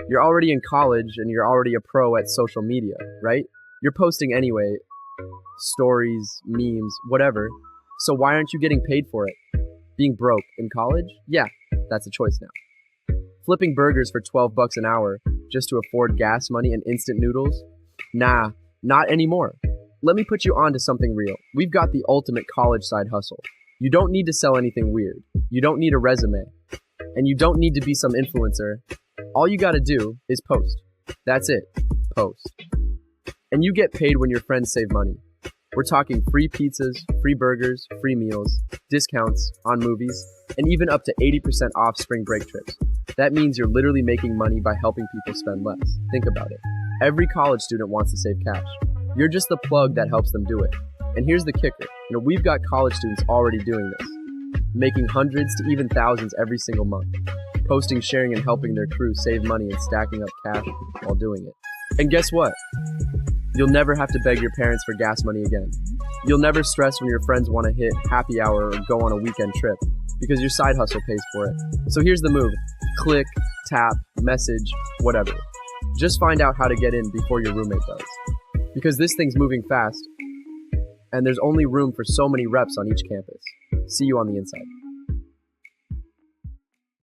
You're already in college and you're already a pro at social media, right? You're posting anyway, stories, memes, whatever. So why aren't you getting paid for it? Being broke in college? Yeah, that's a choice now. Flipping burgers for 12 bucks an hour just to afford gas money and instant noodles? Nah, not anymore. Let me put you on to something real. We've got the ultimate college side hustle. You don't need to sell anything weird. You don't need a resume. And you don't need to be some influencer. All you gotta do is post. That's it. Post. And you get paid when your friends save money. We're talking free pizzas, free burgers, free meals, discounts on movies, and even up to 80% off spring break trips. That means you're literally making money by helping people spend less. Think about it. Every college student wants to save cash. You're just the plug that helps them do it. And here's the kicker. We've got college students already doing this, making hundreds to even thousands every single month, posting, sharing, and helping their crew save money and stacking up cash while doing it. And guess what? You'll never have to beg your parents for gas money again. You'll never stress when your friends want to hit happy hour or go on a weekend trip, because your side hustle pays for it. So here's the move. Click, tap, message, whatever. Just find out how to get in before your roommate does. Because this thing's moving fast, and there's only room for so many reps on each campus. See you on the inside.